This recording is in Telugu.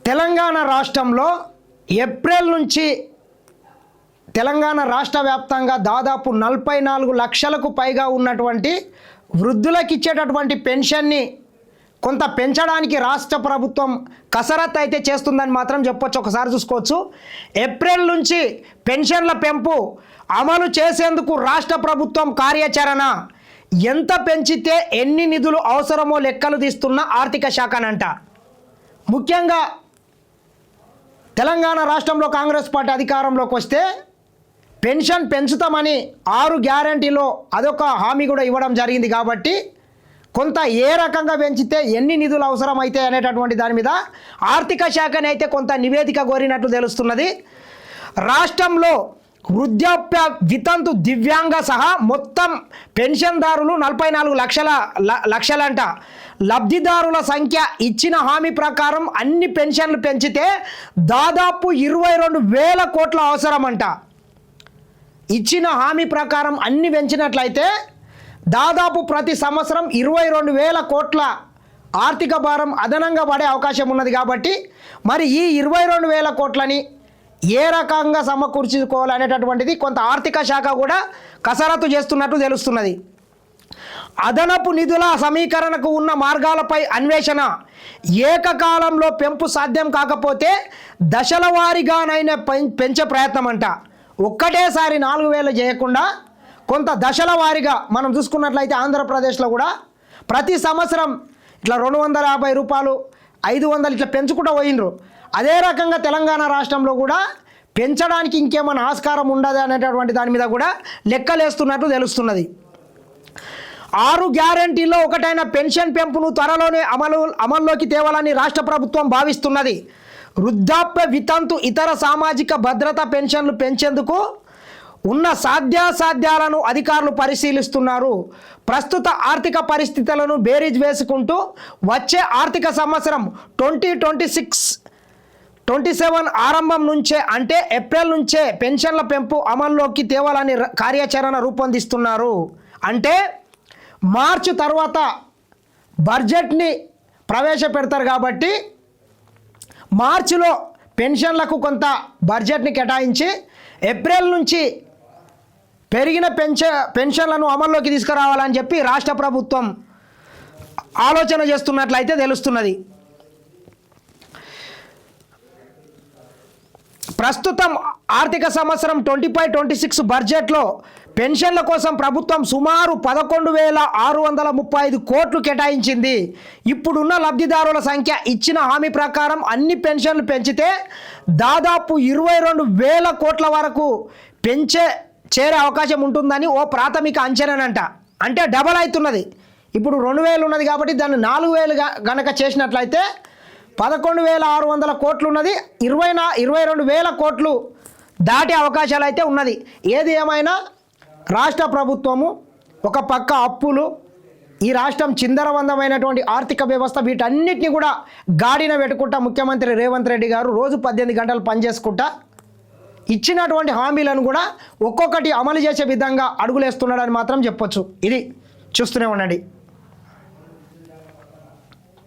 తెలంగాణ రాష్ట్రంలో ఏప్రిల్ నుంచి తెలంగాణ రాష్ట్ర వ్యాప్తంగా దాదాపు 44 లక్షలకు పైగా ఉన్నటువంటి వృద్ధులకు ఇచ్చేటటువంటి పెన్షన్ని కొంత పెంచడానికి రాష్ట్ర ప్రభుత్వం కసరత్తు అయితే చేస్తుందని మాత్రం చెప్పొచ్చు. ఒకసారి చూసుకోవచ్చు. ఏప్రిల్ నుంచి పెన్షన్ల పెంపు అమలు చేసేందుకు రాష్ట్ర ప్రభుత్వం కార్యాచరణ, ఎంత పెంచితే ఎన్ని నిధులు అవసరమో లెక్కలు తీస్తున్న ఆర్థిక శాఖనంట. ముఖ్యంగా తెలంగాణ రాష్ట్రంలో కాంగ్రెస్ పార్టీ అధికారంలోకి వస్తే పెన్షన్ పెంచుతామని 6 గ్యారంటీలో అదొక హామీ కూడా ఇవ్వడం జరిగింది. కాబట్టి కొంత ఏ రకంగా పెంచితే ఎన్ని నిధులు అవసరమైతే అనేటటువంటి దాని మీద ఆర్థిక శాఖని అయితే కొంత నివేదిక కోరినట్లు తెలుస్తున్నది. రాష్ట్రంలో వృద్ధాప్య, వితంతు, దివ్యాంగ సహా మొత్తం పెన్షన్దారులు 44 లక్షలంట. లబ్ధిదారుల సంఖ్య ఇచ్చిన హామీ ప్రకారం అన్ని పెన్షన్లు పెంచితే దాదాపు 22,000 కోట్ల అవసరమంట. ఇచ్చిన హామీ ప్రకారం అన్ని పెంచినట్లయితే దాదాపు ప్రతి సంవత్సరం 22,000 కోట్ల ఆర్థిక భారం అదనంగా పడే అవకాశం ఉన్నది. కాబట్టి మరి ఈ 22,000 కోట్లని ఏ రకంగా సమకూర్చుకోవాలనేటటువంటిది కొంత ఆర్థిక శాఖ కూడా కసరత్తు చేస్తున్నట్టు తెలుస్తున్నది. అదనపు నిధుల సమీకరణకు ఉన్న మార్గాలపై అన్వేషణ, ఏకకాలంలో పెంపు సాధ్యం కాకపోతే దశల వారీగానైనా పెంచే ప్రయత్నం అంట. ఒక్కటేసారి 4,000 చేయకుండా కొంత దశల వారీగా మనం చూసుకున్నట్లయితే ఆంధ్రప్రదేశ్లో కూడా ప్రతి సంవత్సరం ఇట్లా 250 రూపాయలు, 500 ఇట్లా పెంచుకుంటూ పోయినరు. అదే రకంగా తెలంగాణ రాష్ట్రంలో కూడా పెంచడానికి ఇంకేమైనా ఆస్కారం ఉండదు అనేటటువంటి దాని మీద కూడా లెక్కలేస్తున్నట్టు తెలుస్తున్నది. 6 గ్యారంటీల్లో ఒకటైన పెన్షన్ పెంపును త్వరలోనే అమల్లోకి తేవాలని రాష్ట్ర ప్రభుత్వం భావిస్తున్నది. వృద్ధాప్య, వితంతు, ఇతర సామాజిక భద్రతా పెన్షన్లు పెంచేందుకు ఉన్న సాధ్యాసాధ్యాలను అధికారులు పరిశీలిస్తున్నారు. ప్రస్తుత ఆర్థిక పరిస్థితులను బేరీజ్ వేసుకుంటూ వచ్చే ఆర్థిక సంవత్సరం 2026-27 ఆరంభం నుంచే, అంటే ఏప్రిల్ నుంచే పెన్షన్ల పెంపు అమల్లోకి తేవాలని కార్యాచరణ రూపొందిస్తున్నారు. అంటే మార్చి తర్వాత బడ్జెట్ని ప్రవేశపెడతారు. కాబట్టి మార్చిలో పెన్షన్లకు కొంత బడ్జెట్ని కేటాయించి ఏప్రిల్ నుంచి పెరిగిన పెన్షన్లను అమల్లోకి తీసుకురావాలని చెప్పి రాష్ట్ర ప్రభుత్వం ఆలోచన చేస్తున్నట్లయితే తెలుస్తున్నది. ప్రస్తుతం ఆర్థిక సంవత్సరం 25-26 బడ్జెట్లో పెన్షన్ల కోసం ప్రభుత్వం సుమారు 11,635 కోట్లు కేటాయించింది. ఇప్పుడున్న లబ్ధిదారుల సంఖ్య ఇచ్చిన హామీ ప్రకారం అన్ని పెన్షన్లు పెంచితే దాదాపు 22,000 కోట్ల వరకు చేరే అవకాశం ఉంటుందని ఓ ప్రాథమిక అంచనానంట. అంటే డబల్ అవుతున్నది. ఇప్పుడు 2,000 ఉన్నది కాబట్టి దాన్ని 4,000 గనక చేసినట్లయితే 11,600 కోట్లు ఉన్నది, 22,000 కోట్లు దాటే అవకాశాలు అయితే ఉన్నది. ఏది ఏమైనా రాష్ట్ర ప్రభుత్వము ఒక పక్క అప్పులు, ఈ రాష్ట్రం చిందరవందమైనటువంటి ఆర్థిక వ్యవస్థ, వీటన్నిటిని కూడా గాడిన పెట్టుకుంటా ముఖ్యమంత్రి రేవంత్ రెడ్డి గారు రోజు 18 గంటలు పనిచేసుకుంటా ఇచ్చినటువంటి హామీలను కూడా ఒక్కొక్కటి అమలు చేసే విధంగా అడుగులేస్తున్నాడని మాత్రం చెప్పొచ్చు. ఇది చూస్తూనే ఉండండి.